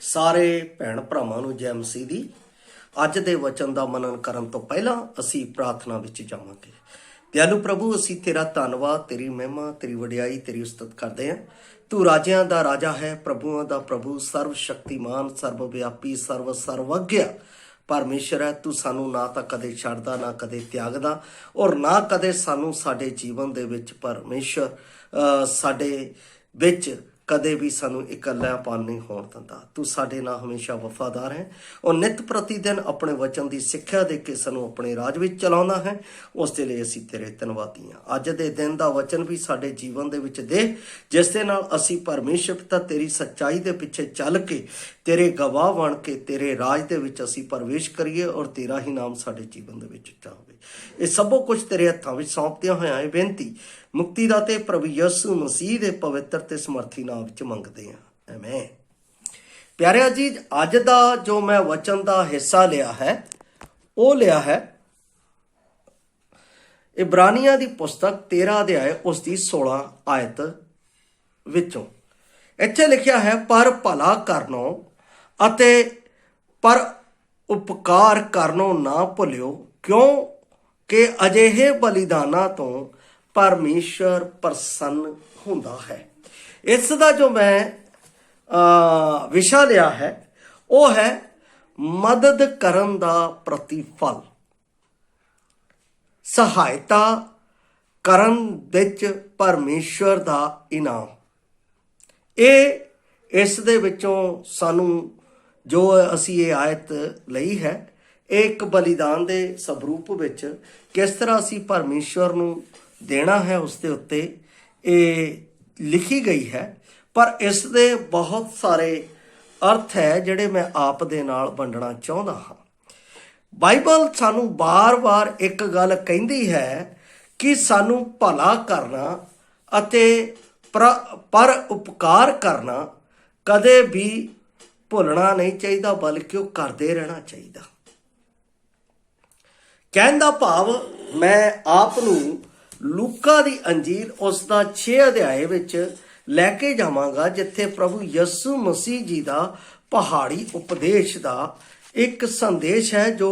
ਸਾਰੇ ਭੈਣ ਭਰਾਵਾਂ ਨੂੰ ਜੈ ਮਸੀਹ ਦੀ। ਅੱਜ ਦੇ ਵਚਨ ਦਾ ਮਨਨ ਕਰਨ ਤੋਂ ਪਹਿਲਾਂ ਅਸੀਂ ਪ੍ਰਾਰਥਨਾ ਵਿੱਚ ਜਾਵਾਂਗੇ। ਦਿਆਲੂ ਪ੍ਰਭੂ, ਅਸੀਂ ਤੇਰਾ ਧੰਨਵਾਦ, ਤੇਰੀ ਮਹਿਮਾ, ਤੇਰੀ ਵਡਿਆਈ, ਤੇਰੀ ਉਸਤਤ ਕਰਦੇ ਹਾਂ। ਤੂੰ ਰਾਜਿਆਂ ਦਾ ਰਾਜਾ ਹੈ, ਪ੍ਰਭੂਆਂ ਦਾ ਪ੍ਰਭੂ, ਸਰਵ ਸ਼ਕਤੀਮਾਨ, ਸਰਵ ਵਿਆਪੀ, ਸਰਵਗਿਆ ਪਰਮੇਸ਼ਰ ਹੈ। ਤੂੰ ਸਾਨੂੰ ਨਾ ਤਾਂ ਕਦੇ ਛੱਡਦਾ, ਨਾ ਕਦੇ ਤਿਆਗਦਾ, ਔਰ ਨਾ ਕਦੇ ਸਾਨੂੰ ਸਾਡੇ ਜੀਵਨ ਦੇ ਵਿੱਚ ਪਰਮੇਸ਼ਰ ਸਾਡੇ ਵਿੱਚ ਕਦੇ ਵੀ ਸਾਨੂੰ ਇਕੱਲਾਪਨ ਨਹੀਂ ਹੋਣ ਦਿੰਦਾ। ਤੂੰ ਸਾਡੇ ਨਾਲ ਹਮੇਸ਼ਾ ਵਫਾਦਾਰ ਹੈ ਔਰ ਨਿਤ ਪ੍ਰਤੀ ਦਿਨ ਆਪਣੇ ਵਚਨ ਦੀ ਸਿੱਖਿਆ ਦੇ ਕੇ ਸਾਨੂੰ ਆਪਣੇ ਰਾਜ ਵਿੱਚ ਚਲਾਉਂਦਾ ਹੈ। ਉਸ ਦੇ ਲਈ ਅਸੀਂ ਤੇਰੇ ਧੰਨਵਾਦੀ ਹਾਂ। ਅੱਜ ਦੇ ਦਿਨ ਦਾ ਵਚਨ ਵੀ ਸਾਡੇ ਜੀਵਨ ਦੇ ਵਿੱਚ ਦੇ, ਜਿਸ ਦੇ ਨਾਲ ਅਸੀਂ ਪਰਮੇਸ਼ਰ ਪਿਤਾ ਤੇਰੀ ਸੱਚਾਈ ਦੇ ਪਿੱਛੇ ਚੱਲ ਕੇ ਤੇਰੇ ਗਵਾਹ ਬਣ ਕੇ ਤੇਰੇ ਰਾਜ ਦੇ ਵਿੱਚ ਅਸੀਂ ਪ੍ਰਵੇਸ਼ ਕਰੀਏ ਔਰ ਤੇਰਾ ਹੀ ਨਾਮ ਸਾਡੇ ਜੀਵਨ ਦੇ ਵਿੱਚ ਉੱਚਾ ਹੋਵੇ। ਇਹ ਸਭੋ ਕੁਝ ਤੇਰੇ ਹੱਥਾਂ ਵਿੱਚ ਸੌਂਪਦਿਆਂ ਹੋਇਆਂ ਇਹ ਬੇਨਤੀ ਮੁਕਤੀ ਦਾਤੇ ਪ੍ਰਭੂ ਯਿਸੂ ਮਸੀਹ ਦੇ ਪਵਿੱਤਰ ਤੇ ਸਮਰਥੀ ਨਾਮ ਵਿੱਚ ਮੰਗਦੇ ਹਾਂ, ਆਮੇਨ। ਪਿਆਰਿਆ ਜੀ, ਅੱਜ ਦਾ ਜੋ ਮੈਂ ਵਚਨ ਦਾ ਹਿੱਸਾ ਲਿਆ ਹੈ ਉਹ ਲਿਆ ਹੈ ਇਬਰਾਨੀਆਂ ਦੀ ਪੁਸਤਕ 13 ਅਧਿਆਇ ਉਸ ਦੀ 16 ਆਇਤ ਵਿੱਚੋਂ। ਇੱਥੇ ਲਿਖਿਆ ਹੈ, ਪਰ ਭਲਾ ਕਰਨੋਂ ਅਤੇ ਪਰ ਉਪਕਾਰ ਕਰਨੋਂ ਨਾ ਭੁੱਲਿਓ, ਕਿਉਂਕਿ ਅਜਿਹੇ ਬਲੀਦਾਨਾਂ ਤੋਂ ਪਰਮੇਸ਼ਰ ਪ੍ਰਸੰਨ ਹੁੰਦਾ ਹੈ। ਇਸ ਦਾ ਜੋ ਮੈਂ ਵਿਸ਼ਾ ਲਿਆ ਹੈ ਉਹ ਹੈ ਮਦਦ ਕਰਨ ਦਾ ਪ੍ਰਤੀਫਲ, ਸਹਾਇਤਾ ਕਰਨ ਵਿੱਚ ਪਰਮੇਸ਼ਰ ਦਾ ਇਨਾਮ। ਇਸ ਦੇ ਵਿੱਚੋਂ ਸਾਨੂੰ ਜੋ ਅਸੀਂ ਇਹ ਆਇਤ ਲਈ ਹੈ, ਇਹ ਇੱਕ ਬਲੀਦਾਨ ਦੇ ਸਵਰੂਪ ਵਿੱਚ ਕਿਸ ਤਰ੍ਹਾਂ ਅਸੀਂ ਪਰਮੇਸ਼ਰ ਨੂੰ ਦੇਣਾ ਹੈ ਉਸ ਦੇ ਉੱਤੇ ਇਹ ਲਿਖੀ ਗਈ ਹੈ। ਪਰ ਇਸ ਦੇ ਬਹੁਤ ਸਾਰੇ ਅਰਥ ਹੈ ਜਿਹੜੇ ਮੈਂ ਆਪ ਦੇ ਨਾਲ ਵੰਡਣਾ ਚਾਹੁੰਦਾ ਹਾਂ। ਬਾਈਬਲ ਸਾਨੂੰ ਬਾਰ-ਬਾਰ ਇੱਕ ਗੱਲ ਕਹਿੰਦੀ ਹੈ ਕਿ ਸਾਨੂੰ ਭਲਾ ਕਰਨਾ ਅਤੇ ਪਰ ਉਪਕਾਰ ਕਰਨਾ ਕਦੇ ਵੀ ਭੁੱਲਣਾ ਨਹੀਂ ਚਾਹੀਦਾ, ਬਲਕਿ ਉਹ ਕਰਦੇ ਰਹਿਣਾ ਚਾਹੀਦਾ। ਕਹਿਣ ਦਾ ਭਾਵ, ਮੈਂ ਆਪ ਨੂੰ ਲੂਕਾ ਦੀ ਅੰਜੀਲ ਉਸ ਦਾ 6 ਅਧਿਆਏ ਵਿੱਚ ਲੈ ਕੇ ਜਾਵਾਂਗਾ, ਜਿੱਥੇ ਪ੍ਰਭੂ ਯਿਸੂ ਮਸੀਹ ਜੀ ਦਾ ਪਹਾੜੀ ਉਪਦੇਸ਼ ਦਾ ਇੱਕ ਸੰਦੇਸ਼ ਹੈ ਜੋ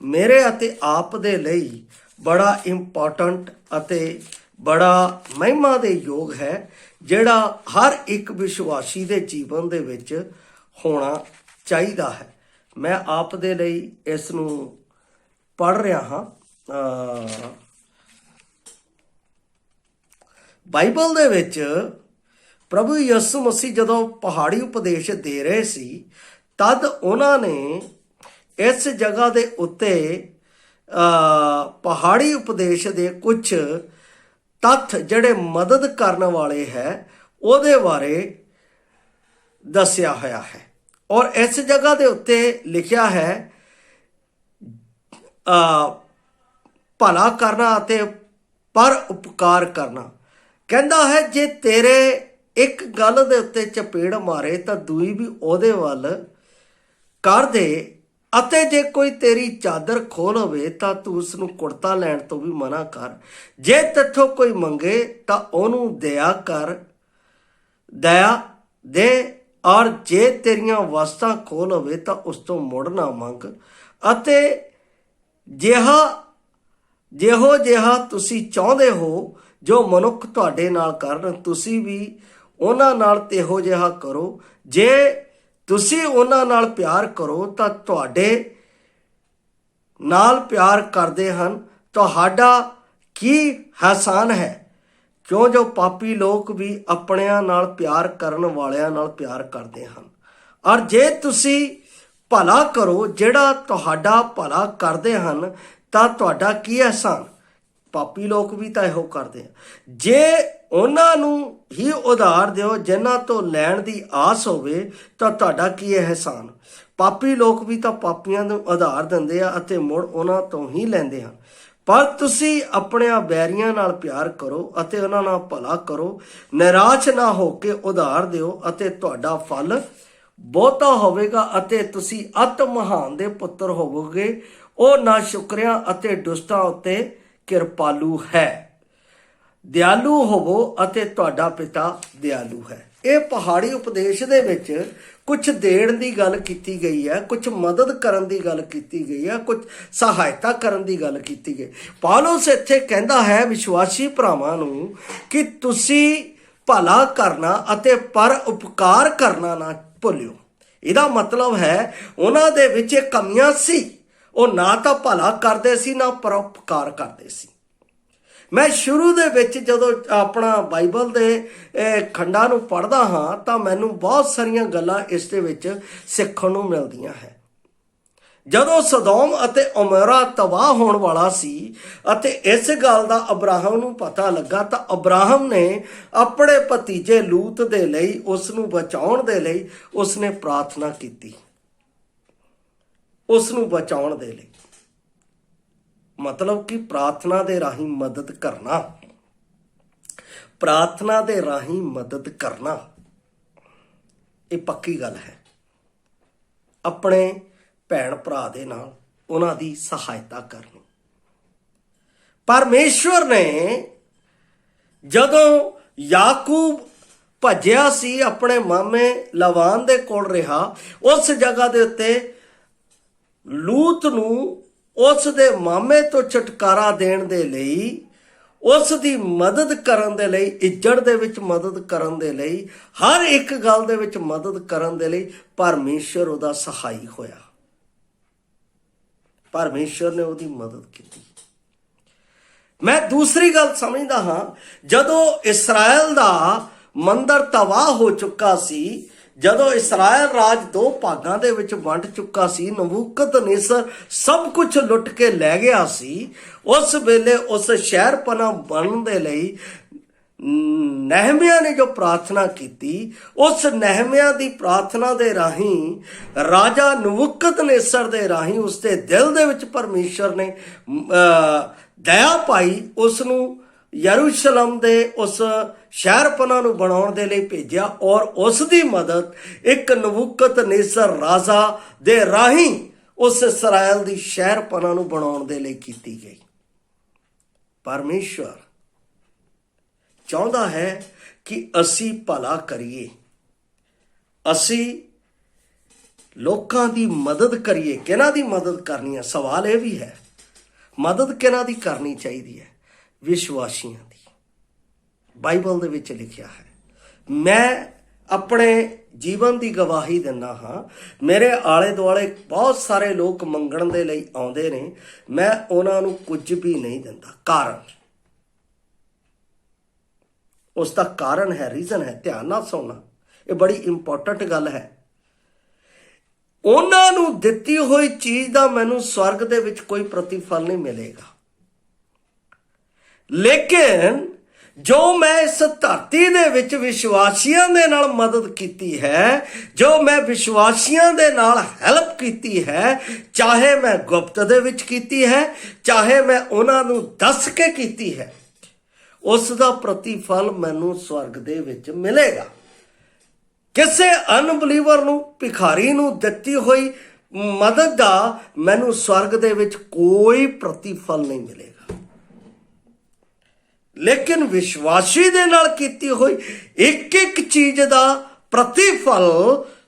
ਮੇਰੇ ਅਤੇ ਆਪ ਦੇ ਲਈ ਬੜਾ ਇੰਪੋਰਟੈਂਟ ਅਤੇ ਬੜਾ ਮਹਿਮਾ ਦੇ ਯੋਗ ਹੈ, ਜਿਹੜਾ ਹਰ ਇੱਕ ਵਿਸ਼ਵਾਸੀ ਦੇ ਜੀਵਨ ਦੇ ਵਿੱਚ ਹੋਣਾ ਚਾਹੀਦਾ ਹੈ। ਮੈਂ ਆਪ ਦੇ ਲਈ ਇਸ ਨੂੰ ਪੜ੍ਹ ਰਿਹਾ ਹਾਂ। ਬਾਈਬਲ ਦੇ ਵਿੱਚ ਪ੍ਰਭੂ ਯਿਸੂ ਮਸੀਹ ਜਦੋਂ ਪਹਾੜੀ ਉਪਦੇਸ਼ ਦੇ ਰਹੇ ਸੀ, ਤਦ ਉਹਨਾਂ ਨੇ ਇਸ ਜਗ੍ਹਾ ਦੇ ਉੱਤੇ ਪਹਾੜੀ ਉਪਦੇਸ਼ ਦੇ ਕੁਝ ਤੱਥ ਜਿਹੜੇ ਮਦਦ ਕਰਨ ਵਾਲੇ ਹੈ ਉਹਦੇ ਬਾਰੇ ਦੱਸਿਆ ਹੋਇਆ ਹੈ। ਔਰ ਇਸ ਜਗ੍ਹਾ ਦੇ ਉੱਤੇ ਲਿਖਿਆ ਹੈ ਭਲਾ ਕਰਨਾ ਅਤੇ ਪਰ ਉਪਕਾਰ ਕਰਨਾ। ਕਹਿੰਦਾ ਹੈ, ਜੇ ਤੇਰੇ ਇੱਕ ਗੱਲ ਦੇ ਉੱਤੇ ਚਪੇੜ ਮਾਰੇ ਤਾਂ ਦੂਈ ਵੀ ਉਹਦੇ ਵੱਲ ਕਰ ਦੇ, ਅਤੇ ਜੇ ਕੋਈ ਤੇਰੀ ਚਾਦਰ ਖੋਲ ਹੋਵੇ ਤਾਂ ਤੂੰ ਉਸ ਨੂੰ ਕੁੜਤਾ ਲੈਣ ਤੋਂ ਵੀ ਮਨਾ ਕਰ। ਜੇ ਤੇਥੋਂ ਕੋਈ ਮੰਗੇ ਤਾਂ ਉਹਨੂੰ ਦਇਆ ਦੇ, ਔਰ ਜੇ ਤੇਰੀਆਂ ਵਸਤਾਂ ਖੋਲ ਹੋਵੇ ਤਾਂ ਉਸ ਤੋਂ ਮੁੜ ਨਾ ਮੰਗ। ਅਤੇ ਜਿਹੋ ਜਿਹਾ ਤੁਸੀਂ ਚਾਹੁੰਦੇ ਹੋ ਜੋ ਮਨੁੱਖ ਤੁਹਾਡੇ ਨਾਲ ਕਰਨ, ਤੁਸੀਂ ਵੀ ਉਹਨਾਂ ਨਾਲ ਤਿਹੋ ਜਿਹਾ ਕਰੋ। ਜੇ ਤੁਸੀਂ ਉਹਨਾਂ ਨਾਲ ਪਿਆਰ ਕਰੋ ਤਾਂ ਤੁਹਾਡੇ ਨਾਲ ਪਿਆਰ ਕਰਦੇ ਹਨ, ਤੁਹਾਡਾ ਕੀ ਅਹਿਸਾਨ ਹੈ, ਕਿਉਂ ਜੋ ਪਾਪੀ ਲੋਕ ਵੀ ਆਪਣਿਆਂ ਨਾਲ ਪਿਆਰ ਕਰਨ ਵਾਲਿਆਂ ਨਾਲ ਪਿਆਰ ਕਰਦੇ ਹਨ। ਔਰ ਜੇ ਤੁਸੀਂ ਭਲਾ ਕਰੋ ਜਿਹੜਾ ਤੁਹਾਡਾ ਭਲਾ ਕਰਦੇ ਹਨ, ਤਾਂ ਤੁਹਾਡਾ ਕੀ ਅਹਿਸਾਨ, ਪਾਪੀ ਲੋਕ ਵੀ ਤਾਂ ਇਹੋ ਕਰਦੇ ਆ। ਜੇ ਉਹਨਾਂ ਨੂੰ ਹੀ ਉਧਾਰ ਦਿਓ ਜਿਨ੍ਹਾਂ ਤੋਂ ਲੈਣ ਦੀ ਆਸ ਹੋਵੇ, ਤਾਂ ਤੁਹਾਡਾ ਕੀ ਅਹਿਸਾਨ, ਪਾਪੀ ਲੋਕ ਵੀ ਤਾਂ ਪਾਪੀਆਂ ਨੂੰ ਉਧਾਰ ਦਿੰਦੇ ਆ ਅਤੇ ਮੁੜ ਉਹਨਾਂ ਤੋਂ ਹੀ ਲੈਂਦੇ ਹਨ। ਪਰ ਤੁਸੀਂ ਆਪਣਿਆਂ ਬੈਰੀਆਂ ਨਾਲ ਪਿਆਰ ਕਰੋ ਅਤੇ ਉਹਨਾਂ ਨਾਲ ਭਲਾ ਕਰੋ, ਨਿਰਾਸ਼ ਨਾ ਹੋ ਕੇ ਉਧਾਰ ਦਿਓ ਅਤੇ ਤੁਹਾਡਾ ਫਲ ਬਹੁਤਾ ਹੋਵੇਗਾ ਅਤੇ ਤੁਸੀਂ ਅਤ ਮਹਾਨ ਦੇ ਪੁੱਤਰ ਹੋਵੋਗੇ। ਉਹ ਨਾ ਸ਼ੁਕਰਿਆਂ ਅਤੇ ਦੁਸ਼ਟਾਂ ਉੱਤੇ ਕਿਰਪਾਲੂ ਹੈ। ਦਿਆਲੂ ਹੋਵੋ ਅਤੇ ਤੁਹਾਡਾ ਪਿਤਾ ਦਿਆਲੂ ਹੈ। ਇਹ ਪਹਾੜੀ ਉਪਦੇਸ਼ ਦੇ ਵਿੱਚ ਕੁਝ ਦੇਣ ਦੀ ਗੱਲ ਕੀਤੀ ਗਈ ਹੈ, ਕੁਝ ਮਦਦ ਕਰਨ ਦੀ ਗੱਲ ਕੀਤੀ ਗਈ ਹੈ, ਕੁਝ ਸਹਾਇਤਾ ਕਰਨ ਦੀ ਗੱਲ ਕੀਤੀ ਗਈ। ਪੌਲੁਸ ਇੱਥੇ ਕਹਿੰਦਾ ਹੈ ਵਿਸ਼ਵਾਸੀ ਭਰਾਵਾਂ ਨੂੰ ਕਿ ਤੁਸੀਂ ਭਲਾ ਕਰਨਾ ਅਤੇ ਪਰ ਉਪਕਾਰ ਕਰਨਾ ਨਾ ਭੁੱਲਿਓ। ਇਹਦਾ ਮਤਲਬ ਹੈ ਉਹਨਾਂ ਦੇ ਵਿੱਚ ਇਹ ਕਮੀਆਂ ਸੀ, ਉਹ ਨਾ ਤਾਂ ਭਲਾ ਕਰਦੇ ਸੀ ਨਾ ਪਰਉਪਕਾਰ ਕਰਦੇ ਸੀ। ਮੈਂ ਸ਼ੁਰੂ ਦੇ ਵਿੱਚ ਜਦੋਂ ਆਪਣਾ ਬਾਈਬਲ ਦੇ ਖੰਡਾਂ ਨੂੰ ਪੜ੍ਹਦਾ ਹਾਂ ਤਾਂ ਮੈਨੂੰ ਬਹੁਤ ਸਾਰੀਆਂ ਗੱਲਾਂ ਇਸ ਦੇ ਵਿੱਚ ਸਿੱਖਣ ਨੂੰ ਮਿਲਦੀਆਂ ਹੈ। ਜਦੋਂ ਸਦੋਮ ਅਤੇ ਉਮੋਰਾ ਤਬਾਹ ਹੋਣ ਵਾਲਾ ਸੀ ਅਤੇ ਇਸ ਗੱਲ ਦਾ ਅਬਰਾਹਮ ਨੂੰ ਪਤਾ ਲੱਗਾ ਤਾਂ ਅਬਰਾਹਮ ਨੇ ਆਪਣੇ ਭਤੀਜੇ ਲੂਤ ਦੇ ਲਈ, ਉਸ ਨੂੰ ਬਚਾਉਣ ਦੇ ਲਈ ਉਸਨੇ ਪ੍ਰਾਰਥਨਾ ਕੀਤੀ, ਉਸ ਨੂੰ ਬਚਾਉਣ ਦੇ ਲਈ। ਮਤਲਬ ਕਿ ਪ੍ਰਾਰਥਨਾ ਦੇ ਰਾਹੀਂ ਮਦਦ ਕਰਨਾ, ਪ੍ਰਾਰਥਨਾ ਦੇ ਰਾਹੀਂ ਮਦਦ ਕਰਨਾ ਇਹ ਪੱਕੀ ਗੱਲ ਹੈ। ਆਪਣੇ ਭੈਣ ਭਰਾ ਦੇ ਨਾਲ ਉਹਨਾਂ ਦੀ ਸਹਾਇਤਾ ਕਰਨੀ। ਪਰਮੇਸ਼ਵਰ ਨੇ ਜਦੋਂ ਯਾਕੂਬ ਭੱਜਿਆ ਸੀ, ਆਪਣੇ ਮਾਮੇ ਲਾਬਾਨ ਦੇ ਕੋਲ ਰਿਹਾ, ਉਸ ਜਗ੍ਹਾ ਦੇ ਉੱਤੇ ਲੂਤ ਨੂੰ ਉਸ ਦੇ ਮਾਮੇ ਤੋਂ ਛੁਟਕਾਰਾ ਦੇਣ ਦੇ ਲਈ, ਉਸ ਦੀ ਮਦਦ ਕਰਨ ਦੇ ਲਈ, ਇੱਜੜ ਦੇ ਵਿੱਚ ਮਦਦ ਕਰਨ ਦੇ ਲਈ, ਹਰ ਇੱਕ ਗੱਲ ਦੇ ਵਿੱਚ ਮਦਦ ਕਰਨ ਦੇ ਲਈ ਪਰਮੇਸ਼ਵਰ ਉਹਦਾ ਸਹਾਈ ਹੋਇਆ। ਪਰਮੇਸ਼ਵਰ ਨੇ ਉਹਦੀ ਮਦਦ ਕੀਤੀ। ਮੈਂ ਦੂਸਰੀ ਗੱਲ ਸਮਝਦਾ ਹਾਂ, ਜਦੋਂ ਇਸਰਾਇਲ ਦਾ ਮੰਦਰ ਤਬਾਹ ਹੋ ਚੁੱਕਾ ਸੀ, ਜਦੋਂ ਇਸਰਾਇਲ ਰਾਜ ਦੋ ਭਾਗਾਂ ਦੇ ਵਿੱਚ ਵੰਡ ਚੁੱਕਾ ਸੀ, ਨਬੂਕਦਨੇਸਰ ਸਭ ਕੁਝ ਲੁੱਟ ਕੇ ਲੈ ਗਿਆ ਸੀ, ਉਸ ਵੇਲੇ ਉਸ ਸ਼ਹਿਰ ਪਨਾਹ ਬਣਨ ਦੇ ਲਈ ਨਹਿਮਿਆ ਨੇ ਜੋ ਪ੍ਰਾਰਥਨਾ ਕੀਤੀ, ਉਸ ਨਹਿਮਿਆ ਦੀ ਪ੍ਰਾਰਥਨਾ ਦੇ ਰਾਹੀਂ ਰਾਜਾ ਨਬੂਕਦਨੇਸਰ ਦੇ ਰਾਹੀਂ ਉਸਦੇ ਦਿਲ ਦੇ ਵਿੱਚ ਪਰਮੇਸ਼ਰ ਨੇ ਦਇਆ ਪਾਈ, ਉਸ ਨੂੰ ਯਰੂਸ਼ਲਮ ਦੇ ਉਸ ਸ਼ਹਿਰ ਪਨਾਹ ਨੂੰ ਬਣਾਉਣ ਦੇ ਲਈ ਭੇਜਿਆ ਔਰ ਉਸ ਦੀ ਮਦਦ ਇੱਕ ਨਬੂਕਦਨੇਸਰ ਰਾਜਾ ਦੇ ਰਾਹੀਂ ਉਸ ਇਸਰਾਇਲ ਦੀ ਸ਼ਹਿਰ ਪਨਾਹ ਨੂੰ ਬਣਾਉਣ ਦੇ ਲਈ ਕੀਤੀ ਗਈ। ਪਰਮੇਸ਼ਵਰ ਚਾਹੁੰਦਾ ਹੈ ਕਿ ਅਸੀਂ ਭਲਾ ਕਰੀਏ, ਅਸੀਂ ਲੋਕਾਂ ਦੀ ਮਦਦ ਕਰੀਏ। ਕਿਹਨਾਂ ਦੀ ਮਦਦ ਕਰਨੀ ਹੈ? ਸਵਾਲ ਇਹ ਵੀ ਹੈ, ਮਦਦ ਕਿਹਨਾਂ ਦੀ ਕਰਨੀ ਚਾਹੀਦੀ ਹੈ? ਵਿਸ਼ਵਾਸੀਆਂ ਦੀ। ਬਾਈਬਲ ਦੇ ਵਿੱਚ ਲਿਖਿਆ ਹੈ। ਮੈਂ ਆਪਣੇ ਜੀਵਨ ਦੀ ਗਵਾਹੀ ਦਿੰਦਾ ਹਾਂ, ਮੇਰੇ ਆਲੇ ਦੁਆਲੇ ਬਹੁਤ ਸਾਰੇ ਲੋਕ ਮੰਗਣ ਦੇ ਲਈ ਆਉਂਦੇ ਨੇ, ਮੈਂ ਉਹਨਾਂ ਨੂੰ ਕੁਝ ਵੀ ਨਹੀਂ ਦਿੰਦਾ। ਕਾਰਨ, ਉਸ ਦਾ ਕਾਰਨ ਹੈ, ਰੀਜ਼ਨ ਹੈ। ਧਿਆਨ ਨਾਲ ਸੁਣਨਾ, ਇਹ ਬੜੀ ਇੰਪੋਰਟੈਂਟ ਗੱਲ ਹੈ। ਉਹਨਾਂ ਨੂੰ ਦਿੱਤੀ ਹੋਈ ਚੀਜ਼ ਦਾ ਮੈਨੂੰ ਸਵਰਗ ਦੇ ਵਿੱਚ ਕੋਈ ਪ੍ਰਤੀਫਲ ਨਹੀਂ ਮਿਲੇਗਾ, ਲੇਕਿਨ ਜੋ ਮੈਂ ਇਸ ਧਰਤੀ ਦੇ ਵਿੱਚ ਵਿਸ਼ਵਾਸੀਆਂ ਦੇ ਨਾਲ ਮਦਦ ਕੀਤੀ ਹੈ, ਜੋ ਮੈਂ ਵਿਸ਼ਵਾਸੀਆਂ ਦੇ ਨਾਲ ਹੈਲਪ ਕੀਤੀ ਹੈ, ਚਾਹੇ ਮੈਂ ਗੁਪਤ ਦੇ ਵਿੱਚ ਕੀਤੀ ਹੈ, ਚਾਹੇ ਮੈਂ ਉਹਨਾਂ ਨੂੰ ਦੱਸ ਕੇ ਕੀਤੀ ਹੈ, ਉਸ ਦਾ ਪ੍ਰਤੀਫਲ ਮੈਨੂੰ ਸਵਰਗ ਦੇ ਵਿੱਚ ਮਿਲੇਗਾ। ਕਿਸੇ ਅਨਬਲੀਵਰ ਨੂੰ, ਭਿਖਾਰੀ ਨੂੰ ਦਿੱਤੀ ਹੋਈ ਮਦਦ ਦਾ ਮੈਨੂੰ ਸਵਰਗ ਦੇ ਵਿੱਚ ਕੋਈ ਪ੍ਰਤੀਫਲ ਨਹੀਂ ਮਿਲੇਗਾ, ਲੇਕਿਨ ਵਿਸ਼ਵਾਸੀ ਦੇ ਨਾਲ ਕੀਤੀ ਹੋਈ ਇੱਕ ਇੱਕ ਚੀਜ਼ ਦਾ ਪ੍ਰਤੀਫਲ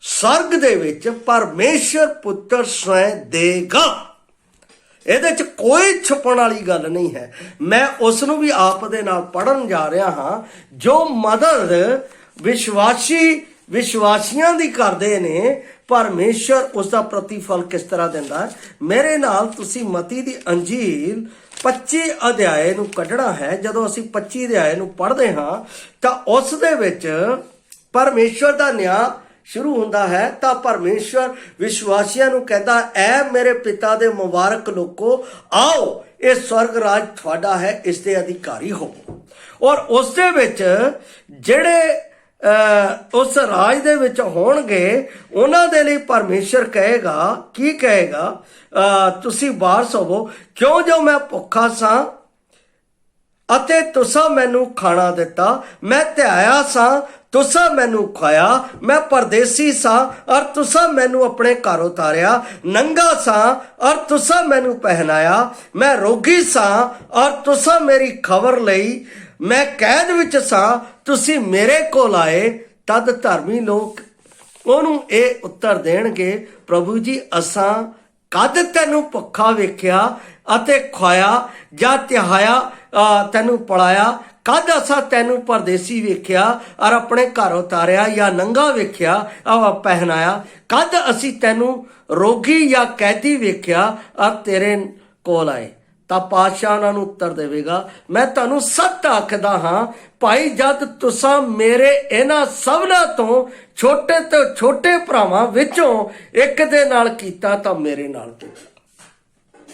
ਸਵਰਗ ਦੇ ਵਿੱਚ ਪਰਮੇਸ਼ਰ ਪੁੱਤਰ ਸਵੈਂ ਦੇਗਾ। ਇਹਦੇ 'ਚ ਕੋਈ ਛੁਪਣ ਵਾਲੀ ਗੱਲ ਨਹੀਂ ਹੈ। ਮੈਂ ਉਸ ਨੂੰ ਵੀ ਆਪ ਦੇ ਨਾਲ ਪੜ੍ਹਨ ਜਾ ਰਿਹਾ ਹਾਂ। ਜੋ ਮਦਦ ਵਿਸ਼ਵਾਸੀਆਂ ਦੀ ਕਰਦੇ ਨੇ, ਪਰਮੇਸ਼ਰ ਉਸ ਦਾ ਪ੍ਰਤੀਫਲ ਕਿਸ ਤਰ੍ਹਾਂ ਦਿੰਦਾ ਹੈ। ਮੇਰੇ ਨਾਲ ਤੁਸੀਂ ਮਤੀ ਦੀ ਅੰਜੀਲ 25 ਅਧਿਆਏ ਨੂੰ ਕੱਢਣਾ ਹੈ। ਜਦੋਂ ਅਸੀਂ 25 ਅਧਿਆਏ ਨੂੰ ਪੜ੍ਹਦੇ ਹਾਂ ਤਾਂ ਉਸ ਦੇ ਵਿੱਚ ਪਰਮੇਸ਼ਰ ਦਾ ਨਿਆਂ ਸ਼ੁਰੂ ਹੁੰਦਾ ਹੈ। ਤਾਂ ਪਰਮੇਸ਼ਰ ਵਿਸ਼ਵਾਸੀਆਂ ਨੂੰ ਕਹਿੰਦਾ, ਐ ਮੇਰੇ ਪਿਤਾ ਦੇ ਮੁਬਾਰਕ ਲੋਕੋ, ਆਓ ਇਹ ਸਵਰਗ ਰਾਜ ਤੁਹਾਡਾ ਹੈ, ਇਸ ਦੇ ਅਧਿਕਾਰੀ ਹੋਵੋ। ਔਰ ਉਸ ਦੇ ਵਿੱਚ ਜਿਹੜੇ ਉਸ ਰਾਜ ਦੇ ਵਿੱਚ ਹੋਣਗੇ, ਉਹਨਾਂ ਦੇ ਲਈ ਪਰਮੇਸ਼ਰ ਕਹੇਗਾ, ਕੀ ਕਹੇਗਾ? ਤੁਸੀਂ ਵਾਰਸ ਹੋਵੋ, ਕਿਉਂ ਜੋ ਮੈਂ ਭੁੱਖਾ ਸਾਂ ਅਤੇ ਤੁਸਾਂ ਮੈਨੂੰ ਖਾਣਾ ਦਿੱਤਾ, ਮੈਂ ਧਿਆਇਆ ਸਾਂ ਤੁਸਾਂ ਮੈਨੂੰ ਖਵਾਇਆ, ਮੈਂ ਪਰਦੇਸੀ ਸਾਂ ਔਰ ਤੁਸਾਂ ਮੈਨੂੰ ਆਪਣੇ ਘਰ ਉਤਾਰਿਆ, ਨੰਗਾ ਸਾਂ ਔਰ ਤੁਸਾਂ ਮੈਨੂੰ ਪਹਿਨਾਇਆ, ਮੈਂ ਰੋਗੀ ਸਾਂ ਔਰ ਤੁਸਾਂ ਮੇਰੀ ਖਬਰ ਲਈ, ਮੈਂ ਕੈਦ ਵਿੱਚ ਸਾਂ ਤੁਸੀਂ ਮੇਰੇ ਕੋਲ ਆਏ। तद धर्मी लोग ਉਹਨੂੰ ਇਹ ਉੱਤਰ ਦੇਣਗੇ, ਪ੍ਰਭੂ ਜੀ ਅਸਾਂ ਕਦ ਤੈਨੂੰ ਭੁੱਖਾ ਵੇਖਿਆ ਅਤੇ ਖਵਾਇਆ, ਜਾਂ ਤਿਹਾਇਆ ਤੈਨੂੰ ਪੜਾਇਆ? ਕਦ ਅਸਾਂ ਤੈਨੂੰ ਪਰਦੇਸੀ ਵੇਖਿਆ ਔਰ ਆਪਣੇ ਘਰ ਉਤਾਰਿਆ, ਜਾਂ ਨੰਗਾ ਵੇਖਿਆ ਪਹਿਨਾਇਆ? ਕਦ ਅਸੀਂ ਤੈਨੂੰ ਰੋਗੀ ਜਾਂ ਕੈਦੀ ਵੇਖਿਆ ਔਰ ਤੇਰੇ ਕੋਲ ਆਏ? ਤਾਂ ਪਾਤਸ਼ਾਹ ਉਹਨਾਂ ਨੂੰ ਉੱਤਰ ਦੇਵੇਗਾ, ਮੈਂ ਤੁਹਾਨੂੰ ਸੱਚ ਆਖਦਾ ਹਾਂ ਭਾਈ, ਜਦ ਤੁਸਾਂ ਮੇਰੇ ਇਹਨਾਂ ਸਭਨਾਂ ਤੋਂ ਛੋਟੇ ਤੋਂ ਛੋਟੇ ਭਰਾਵਾਂ ਵਿੱਚੋਂ ਇੱਕ ਦੇ ਨਾਲ ਕੀਤਾ ਤਾਂ ਮੇਰੇ ਨਾਲ ਕੀਤਾ।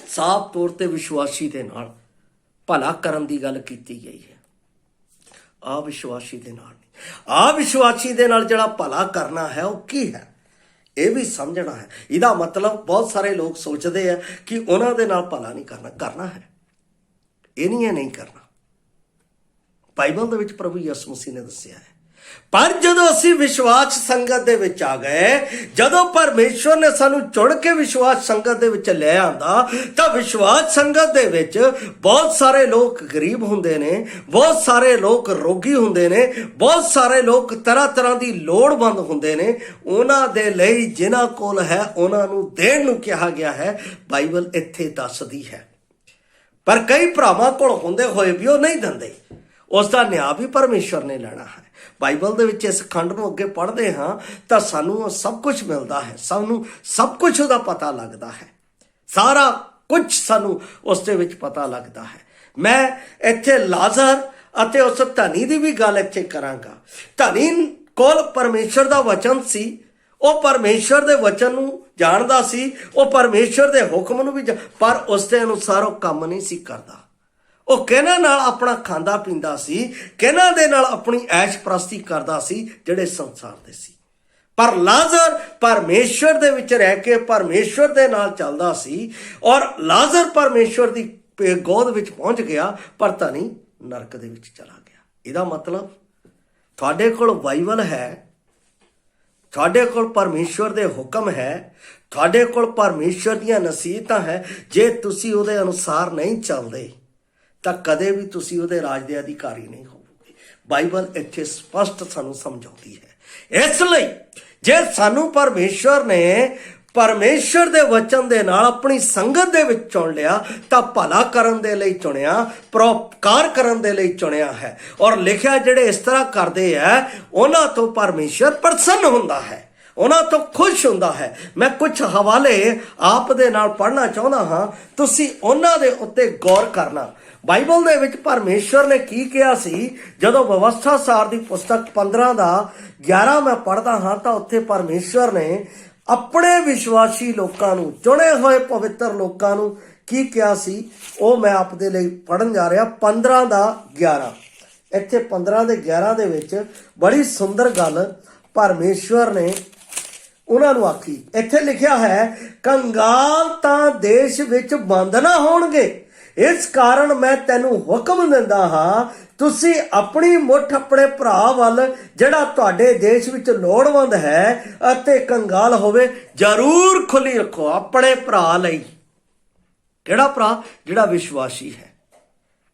ਸਾਫ਼ ਤੌਰ ਤੇ ਵਿਸ਼ਵਾਸੀ ਦੇ ਨਾਲ ਭਲਾ ਕਰਨ ਦੀ ਗੱਲ ਕੀਤੀ ਗਈ ਹੈ। ਵਿਸ਼ਵਾਸੀ ਦੇ ਨਾਲ ਨਹੀਂ, ਵਿਸ਼ਵਾਸੀ ਦੇ ਨਾਲ ਜਿਹੜਾ ਭਲਾ ਕਰਨਾ ਹੈ ਉਹ ਕੀ ਹੈ, ਇਹ ਵੀ ਸਮਝਣਾ ਹੈ। ਇਹਦਾ ਮਤਲਬ ਬਹੁਤ ਸਾਰੇ ਲੋਕ ਸੋਚਦੇ ਆ ਕਿ ਉਹਨਾਂ ਦੇ ਨਾਲ ਭਲਾ ਨਹੀਂ ਕਰਨਾ ਹੈ। ਇਹ ਨਹੀਂ ਕਰਨਾ। ਬਾਈਬਲ ਦੇ ਵਿੱਚ ਪ੍ਰਭੂ ਯਿਸੂ ਮਸੀਹ ਨੇ ਦੱਸਿਆ ਹੈ। ਪਰ ਜਦੋਂ ਅਸੀਂ ਵਿਸ਼ਵਾਸ ਸੰਗਤ ਦੇ ਵਿੱਚ ਆ ਗਏ, ਜਦੋਂ ਪਰਮੇਸ਼ਵਰ ਨੇ ਸਾਨੂੰ ਚੁਣ ਕੇ ਵਿਸ਼ਵਾਸ ਸੰਗਤ ਦੇ ਵਿੱਚ ਲੈ ਆਂਦਾ, ਤਾਂ ਵਿਸ਼ਵਾਸ ਸੰਗਤ ਦੇ ਵਿੱਚ ਬਹੁਤ ਸਾਰੇ ਲੋਕ ਗਰੀਬ ਹੁੰਦੇ ਨੇ, ਬਹੁਤ ਸਾਰੇ ਲੋਕ ਰੋਗੀ ਹੁੰਦੇ ਨੇ, ਬਹੁਤ ਸਾਰੇ ਲੋਕ ਤਰ੍ਹਾਂ ਤਰ੍ਹਾਂ ਦੀ ਲੋੜਵੰਦ ਹੁੰਦੇ ਨੇ। ਉਹਨਾਂ ਦੇ ਲਈ ਜਿਨ੍ਹਾਂ ਕੋਲ ਹੈ ਉਹਨਾਂ ਨੂੰ ਦੇਣ ਨੂੰ ਕਿਹਾ ਗਿਆ ਹੈ, ਬਾਈਬਲ ਇੱਥੇ ਦੱਸਦੀ ਹੈ। ਪਰ ਕਈ ਭਰਾਵਾਂ ਕੋਲ ਹੁੰਦੇ ਹੋਏ ਵੀ ਉਹ ਨਹੀਂ ਦਿੰਦੇ, ਉਸ ਦਾ ਨਿਆਂ ਵੀ ਪਰਮੇਸ਼ਵਰ ਨੇ ਲੈਣਾ ਹੈ। ਬਾਈਬਲ ਦੇ ਵਿੱਚ ਇਸ ਖੰਡ ਨੂੰ ਅੱਗੇ ਪੜ੍ਹਦੇ ਹਾਂ ਤਾਂ ਸਾਨੂੰ ਸਭ ਕੁਝ ਮਿਲਦਾ ਹੈ, ਸਾਨੂੰ ਸਭ ਕੁਝ ਉਹਦਾ ਪਤਾ ਲੱਗਦਾ ਹੈ, ਸਾਰਾ ਕੁਝ ਸਾਨੂੰ ਉਸ ਦੇ ਵਿੱਚ ਪਤਾ ਲੱਗਦਾ ਹੈ। ਮੈਂ ਇੱਥੇ ਲਾਜ਼ਰ ਅਤੇ ਉਸ ਧਨੀ ਦੀ ਵੀ ਗੱਲ ਇੱਥੇ ਕਰਾਂਗਾ। ਧਨੀ ਕੋਲ ਪਰਮੇਸ਼ਵਰ ਦਾ ਵਚਨ ਸੀ, ਉਹ ਪਰਮੇਸ਼ਵਰ ਦੇ ਵਚਨ ਨੂੰ ਜਾਣਦਾ ਸੀ, ਉਹ ਪਰਮੇਸ਼ਵਰ ਦੇ ਹੁਕਮ ਨੂੰ ਵੀ, ਪਰ ਉਸ ਦੇ ਅਨੁਸਾਰ ਉਹ ਕੰਮ ਨਹੀਂ ਸੀ ਕਰਦਾ। ਉਹ ਕਿਹਨਾਂ ਨਾਲ ਆਪਣਾ ਖਾਂਦਾ ਪੀਂਦਾ ਸੀ, ਕਿਹਨਾਂ ਦੇ ਨਾਲ ਆਪਣੀ ਐਸ਼ ਪ੍ਰਸਤੀ ਕਰਦਾ ਸੀ ਜਿਹੜੇ ਸੰਸਾਰ ਦੇ ਸੀ। ਪਰ ਲਾਜ਼ਰ ਪਰਮੇਸ਼ਵਰ ਦੇ ਵਿੱਚ ਰਹਿ ਕੇ ਪਰਮੇਸ਼ਵਰ ਦੇ ਨਾਲ ਚੱਲਦਾ ਸੀ, ਔਰ ਲਾਜ਼ਰ ਪਰਮੇਸ਼ਵਰ ਦੀ ਗੋਦ ਵਿੱਚ ਪਹੁੰਚ ਗਿਆ, ਪਰ ਧਨੀ ਨਰਕ ਦੇ ਵਿੱਚ ਚਲਾ ਗਿਆ। ਇਹਦਾ ਮਤਲਬ ਤੁਹਾਡੇ ਕੋਲ ਬਾਈਬਲ ਹੈ, ਤੁਹਾਡੇ ਕੋਲ ਪਰਮੇਸ਼ਵਰ ਦੇ ਹੁਕਮ ਹੈ, ਤੁਹਾਡੇ ਕੋਲ ਪਰਮੇਸ਼ਵਰ ਦੀਆਂ ਨਸੀਹਤਾਂ ਹੈ। ਜੇ ਤੁਸੀਂ ਉਹਦੇ ਅਨੁਸਾਰ ਨਹੀਂ ਚੱਲਦੇ ਤਾਂ ਕਦੇ ਵੀ ਤੁਸੀਂ ਉਹਦੇ ਰਾਜ ਦੇ ਅਧਿਕਾਰੀ ਨਹੀਂ ਹੋਵੋਗੇ। ਬਾਈਬਲ ਇੱਥੇ ਸਪਸ਼ਟ ਸਾਨੂੰ ਸਮਝਾਉਂਦੀ ਹੈ। ਇਸ ਲਈ ਜੇ ਸਾਨੂੰ ਪਰਮੇਸ਼ਵਰ ਨੇ ਪਰਮੇਸ਼ਵਰ ਦੇ ਵਚਨ ਦੇ ਨਾਲ ਆਪਣੀ ਸੰਗਤ ਦੇ ਵਿੱਚ ਚੁਣ ਲਿਆ, ਤਾਂ ਭਲਾ ਕਰਨ ਦੇ ਲਈ ਚੁਣਿਆ, ਪਰਉਪਕਾਰ ਕਰਨ ਦੇ ਲਈ ਚੁਣਿਆ ਹੈ। ਔਰ ਲਿਖਿਆ ਜਿਹੜੇ ਇਸ ਤਰ੍ਹਾਂ ਕਰਦੇ ਆ ਉਹਨਾਂ ਤੋਂ ਪਰਮੇਸ਼ਵਰ ਪ੍ਰਸੰਨ ਹੁੰਦਾ ਹੈ, ਉਹਨਾਂ ਤੋਂ ਖੁਸ਼ ਹੁੰਦਾ ਹੈ। ਮੈਂ ਕੁਝ ਹਵਾਲੇ ਆਪ ਦੇ ਨਾਲ ਪੜ੍ਹਨਾ ਚਾਹੁੰਦਾ ਹਾਂ, ਤੁਸੀਂ ਉਹਨਾਂ ਦੇ ਉੱਤੇ ਗੌਰ ਕਰਨਾ। ਬਾਈਬਲ ਦੇ ਵਿੱਚ ਪਰਮੇਸ਼ਵਰ ਨੇ ਕੀ ਕਿਹਾ ਸੀ? ਜਦੋਂ ਵਿਵਸਥਾ ਸਾਰ ਦੀ ਪੁਸਤਕ 15:11 ਮੈਂ ਪੜ੍ਹਦਾ ਹਾਂ ਤਾਂ ਉੱਥੇ ਪਰਮੇਸ਼ਵਰ ਨੇ ਆਪਣੇ ਵਿਸ਼ਵਾਸੀ ਲੋਕਾਂ ਨੂੰ, ਚੁਣੇ ਹੋਏ ਪਵਿੱਤਰ ਲੋਕਾਂ ਨੂੰ ਕੀ ਕਿਹਾ ਸੀ, ਉਹ ਮੈਂ ਆਪ ਦੇ ਲਈ ਪੜ੍ਹਨ ਜਾ ਰਿਹਾ। 15:11 ਇੱਥੇ 15:11 ਦੇ ਵਿੱਚ ਬੜੀ ਸੁੰਦਰ ਗੱਲ ਪਰਮੇਸ਼ਵਰ ਨੇ ਉਹਨਾਂ ਨੂੰ ਆਖੀ। ਇੱਥੇ ਲਿਖਿਆ ਹੈ, ਕੰਗਾਲ ਤਾਂ ਦੇਸ਼ ਵਿੱਚ ਬੰਦ ਨਾ ਹੋਣਗੇ, ਇਸ ਕਾਰਨ ਮੈਂ ਤੈਨੂੰ ਹੁਕਮ ਦਿੰਦਾ ਹਾਂ, ਤੁਸੀਂ ਆਪਣੀ ਮੁੱਠ ਆਪਣੇ ਭਰਾ ਵੱਲ ਜਿਹੜਾ ਤੁਹਾਡੇ ਦੇਸ਼ ਵਿੱਚ ਲੋੜਵੰਦ ਹੈ ਅਤੇ ਕੰਗਾਲ ਹੋਵੇ ਜ਼ਰੂਰ ਖੁੱਲੀ ਰੱਖੋ। ਆਪਣੇ ਭਰਾ ਲਈ। ਕਿਹੜਾ ਭਰਾ? ਜਿਹੜਾ ਵਿਸ਼ਵਾਸੀ ਹੈ।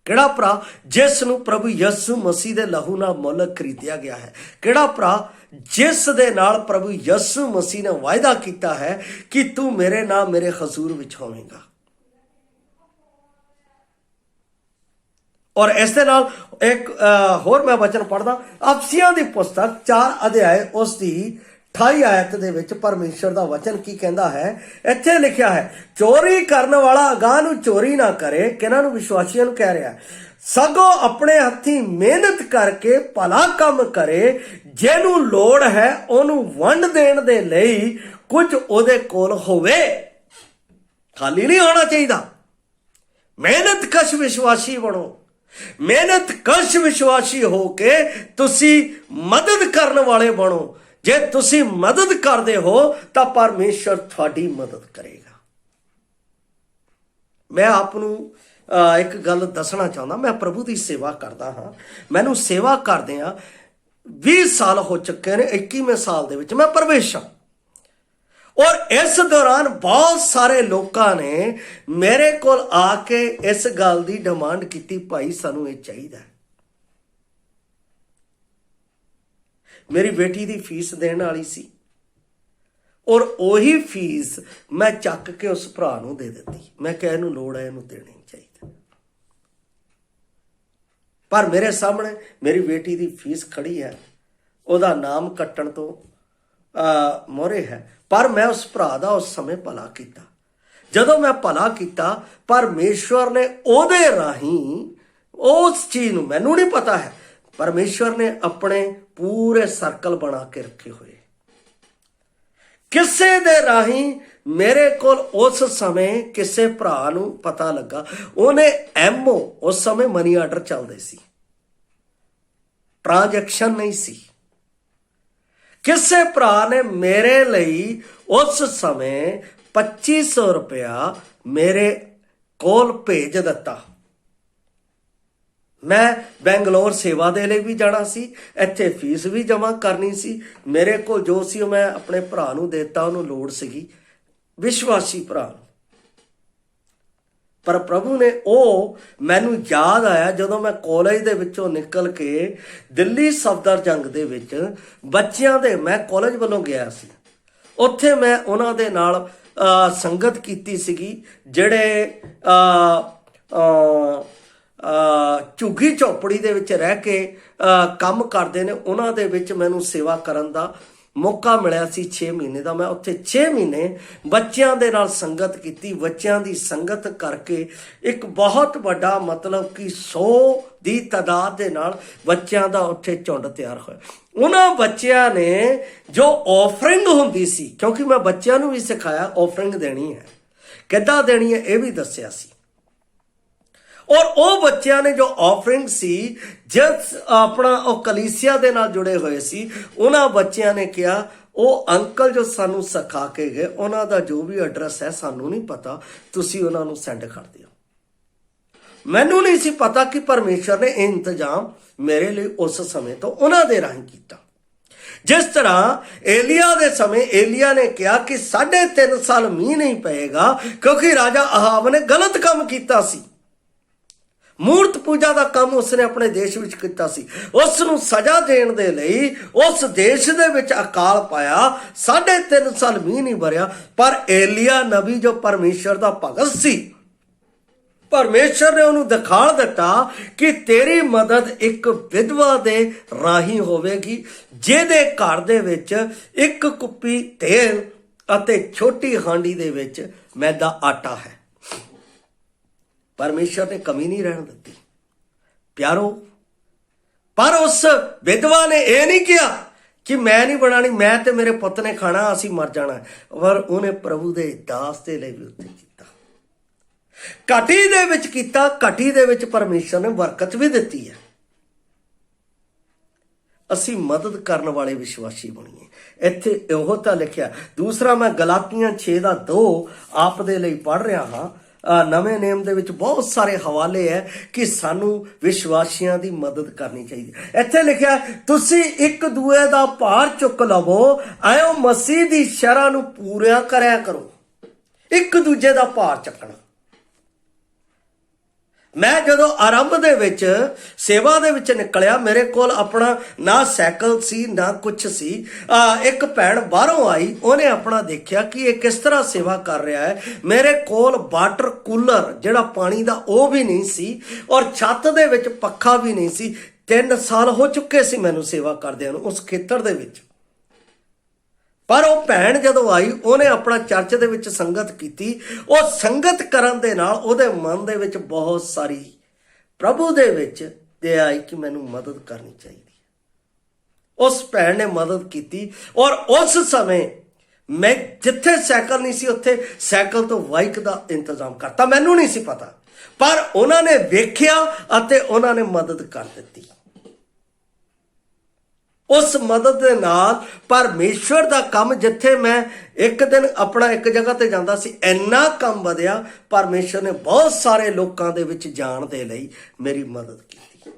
ਕਿਹੜਾ ਭਰਾ? ਜਿਸ ਨੂੰ ਪ੍ਰਭੂ ਯਿਸੂ ਮਸੀਹ ਦੇ ਲਹੂ ਨਾਲ ਮੁੱਲ ਖਰੀਦਿਆ ਗਿਆ ਹੈ। ਕਿਹੜਾ ਭਰਾ? ਜਿਸ ਦੇ ਨਾਲ ਪ੍ਰਭੂ ਯਿਸੂ ਮਸੀਹ ਨੇ ਵਾਅਦਾ ਕੀਤਾ ਹੈ ਕਿ ਤੂੰ ਮੇਰੇ ਨਾਲ ਮੇਰੇ ਹਜ਼ੂਰ ਵਿੱਚ ਹੋਵੇਂਗਾ। ਔਰ ਇਸ ਦੇ ਨਾਲ ਇੱਕ ਹੋਰ ਮੈਂ ਵਚਨ ਪੜ੍ਹਦਾ, ਅਫਸੀਆਂ ਦੀ ਪੁਸਤਕ 4 ਅਧਿਆਏ ਉਸ ਦੀ 28 ਆਇਤ ਦੇ ਵਿੱਚ ਪਰਮੇਸ਼ਰ ਦਾ ਵਚਨ ਕੀ ਕਹਿੰਦਾ ਹੈ? ਇੱਥੇ ਲਿਖਿਆ ਹੈ, ਚੋਰੀ ਕਰਨ ਵਾਲਾ ਅਗਾਂਹ ਨੂੰ ਚੋਰੀ ਨਾ ਕਰੇ। ਕਿਹਨਾਂ ਨੂੰ? ਵਿਸ਼ਵਾਸੀਆਂ ਨੂੰ ਕਹਿ ਰਿਹਾ। ਸਗੋਂ ਆਪਣੇ ਹੱਥੀਂ ਮਿਹਨਤ ਕਰਕੇ ਭਲਾ ਕੰਮ ਕਰੇ, ਜਿਹਨੂੰ ਲੋੜ ਹੈ ਉਹਨੂੰ ਵੰਡ ਦੇਣ ਦੇ ਲਈ ਕੁਝ ਉਹਦੇ ਕੋਲ ਹੋਵੇ। ਖਾਲੀ ਨਹੀਂ ਹੋਣਾ ਚਾਹੀਦਾ। ਮਿਹਨਤ ਕਸ਼ ਵਿਸ਼ਵਾਸੀ ਬਣੋ। ਮਿਹਨਤ ਕਸ਼ ਵਿਸ਼ਵਾਸੀ ਹੋ ਕੇ ਤੁਸੀਂ ਮਦਦ ਕਰਨ ਵਾਲੇ ਬਣੋ। ਜੇ ਤੁਸੀਂ ਮਦਦ ਕਰਦੇ ਹੋ ਤਾਂ ਪਰਮੇਸ਼ਰ ਤੁਹਾਡੀ ਮਦਦ ਕਰੇਗਾ। ਮੈਂ ਆਪ ਨੂੰ ਇੱਕ ਗੱਲ ਦੱਸਣਾ ਚਾਹੁੰਦਾ। ਮੈਂ ਪ੍ਰਭੂ ਦੀ ਸੇਵਾ ਕਰਦਾ ਹਾਂ। ਮੈਨੂੰ ਸੇਵਾ ਕਰਦਿਆਂ 20 ਸਾਲ ਹੋ ਚੁੱਕੇ ਨੇ। 21ਵੇਂ ਸਾਲ ਦੇ ਵਿੱਚ ਮੈਂ ਪ੍ਰਵੇਸ਼ ਹਾਂ। ਔਰ ਇਸ ਦੌਰਾਨ ਬਹੁਤ ਸਾਰੇ ਲੋਕਾਂ ਨੇ ਮੇਰੇ ਕੋਲ ਆ ਕੇ ਇਸ ਗੱਲ ਦੀ ਡਿਮਾਂਡ ਕੀਤੀ, ਭਾਈ ਸਾਨੂੰ ਇਹ ਚਾਹੀਦਾ। मेरी बेटी की फीस देने वाली सी और ਉਹੀ फीस मैं ਚੱਕ के उस भरा ਨੂੰ दे ਦਿੱਤੀ। मैं क्या ਇਹਨੂੰ ਲੋੜ है, ਇਹਨੂੰ देनी चाहिए। पर मेरे सामने मेरी बेटी की फीस खड़ी है, ਉਹਦਾ नाम ਕੱਟਣ ਤੋਂ मोहरे है। पर मैं उस भरा ਦਾ उस समय भला किया। ਜਦੋਂ मैं भला किया, परमेश्वर ने ਉਹਦੇ ਰਾਹੀਂ उस चीज़ ਨੂੰ, मैनू नहीं पता है, परमेश्वर ने अपने पूरे सर्कल बना के रखे हुए। किसे दे राही मेरे कोल उस समय किसे भरा नूं पता लगा, उन्हें एमओ, उस समय मनी आर्डर चलते सी, ट्रांजैक्शन नहीं सी। किसे भरा ने मेरे लिए उस समय 2500 रुपया मेरे कोल भेज दिता। मैं बेंगलोर सेवा दे लिए भी जाना सी, इत्थे फीस भी जमा करनी सी। मेरे को जो सी मैं अपने भरा नूं देता, उन्होंने लोड़ सीगी, विश्वासी भरा। पर प्रभु ने मैनू याद आया जदों मैं कॉलेज दे विचों निकल के दिल्ली सफदरजंग दे विच बच्चियां दे, मैं कॉलेज वालों गया सी, उत्थे मैं उन्हां दे नाल संगत कीती सीगी जिहड़े ਝੁੱਗੀ ਝੋਪੜੀ ਦੇ ਵਿੱਚ ਰਹਿ ਕੇ ਕੰਮ ਕਰਦੇ ਨੇ। ਉਹਨਾਂ ਦੇ ਵਿੱਚ ਮੈਨੂੰ ਸੇਵਾ ਕਰਨ ਦਾ ਮੌਕਾ ਮਿਲਿਆ ਸੀ 6 ਮਹੀਨੇ ਦਾ। ਮੈਂ ਉੱਥੇ 6 ਮਹੀਨੇ ਬੱਚਿਆਂ ਦੇ ਨਾਲ ਸੰਗਤ ਕੀਤੀ। ਬੱਚਿਆਂ ਦੀ ਸੰਗਤ ਕਰਕੇ ਇੱਕ ਬਹੁਤ ਵੱਡਾ ਮਤਲਬ ਕਿ 100 ਦੀ ਤਾਦਾਦ ਦੇ ਨਾਲ ਬੱਚਿਆਂ ਦਾ ਉੱਥੇ ਝੁੰਡ ਤਿਆਰ ਹੋਇਆ। ਉਹਨਾਂ ਬੱਚਿਆਂ ਨੇ ਜੋ ਆਫਰਿੰਗ ਹੁੰਦੀ ਸੀ, ਕਿਉਂਕਿ ਮੈਂ ਬੱਚਿਆਂ ਨੂੰ ਵੀ ਸਿਖਾਇਆ ਆਫਰਿੰਗ ਦੇਣੀ ਹੈ, ਕਿੱਦਾਂ ਦੇਣੀ ਹੈ ਇਹ ਵੀ ਦੱਸਿਆ ਸੀ। और वो बच्चों ने जो ऑफरिंग सी, जिस अपना कलीसिया दे नाल जुड़े हुए सी, उन्होंने बच्चों ने कहा वो अंकल जो सानू सिखा के गए, उन्हों का जो भी एड्रैस है सानू नहीं पता, तुसी उन्होंने सेंड कर दिओ। मैनू नहीं सी पता कि परमेश्वर ने इंतजाम मेरे लिए उस समय तो उन्हों दे राही किया। जिस तरह एलिया दे समय एलिया ने कहा कि 3.5 साल मीह नहीं पेगा, क्योंकि राजा अहाब ने गलत काम किया सी। मूर्त पूजा का काम उसने अपने देश विच कीता सी। उस नूं सजा देण दे लई उस देश दे विच अकाल पाया, 3.5 साल मीह नहीं भरिया। पर एलिया नबी जो परमेश्वर दा भगत सी, परमेश्वर ने उन्होंने दिखा दिता कि तेरी मदद एक विधवा दे राही होवेगी, जिहदे घर दे विच एक कुप्पी तेल अते छोटी हांडी दे विच मैदा आटा है। परमेश्वर ने कमी नहीं रहने दी प्यारो। पर उस विधवा ने यह नहीं किया कि मैं नहीं बनानी, मैं ते मेरे पुत ने खाना, असी मर जाना। पर उन्हें प्रभु दे दास दे लिए भी उत्थे कीता, घटी दे विच कीता। घटी दे विच परमेश्वर ने बरकत भी दिती है। असी मदद करने वाले विश्वासी बनीए। इत्थे इहो तां लिखिया। दूसरा मैं गलातियां 6:2 आप दे लई पढ़ रहा हाँ। नवे नेम दे विच बहुत सारे हवाले है कि सानू विश्वासियों की मदद करनी चाहिए। इत्थे लिखिया तुसी एक दूए दा भार चुक लवो, आयो मसीह दी शरह नू पूरा करया करो। एक दूजे दा भार चकना। मैं जदों आरंभ दे विच सेवा दे विच निकलिया, मेरे कोल अपना ना साइकिल सी ना कुछ सी। एक भैन बाहरों आई, उन्हें अपना देखिया कि ये किस तरह सेवा कर रहा है। मेरे कोल वाटर कूलर जिहड़ा पानी दा वो भी नहीं सी और छत दे विच पक्खा भी नहीं सी। 3 साल हो चुके सी मैनू सेवा करदे उस खेतर दे विच। पर वो भैन जदों आई, उन्हें अपना चर्च दे विच संगत कीती। वो संगत करन दे नाल उहदे मन दे विच बहुत सारी प्रभु दे विच दे आई कि मैनू मदद करनी चाहिए। उस भैन ने मदद कीती और उस समय मैं जिथे साइकिल नहीं सी उत्थे साइकिल तो बाइक का इंतजाम करता। मैनू नहीं सी पता, पर उन्होंने वेख्या अते उन्होंने मदद कर दी। उस मदद दे नाल परमेश्वर दा काम, जिथे मैं एक दिन अपना एक जगह ते जांदा सी, इन्ना काम वधिया। परमेश्वर ने बहुत सारे लोकां दे विच जाण दे लई मेरी मदद की।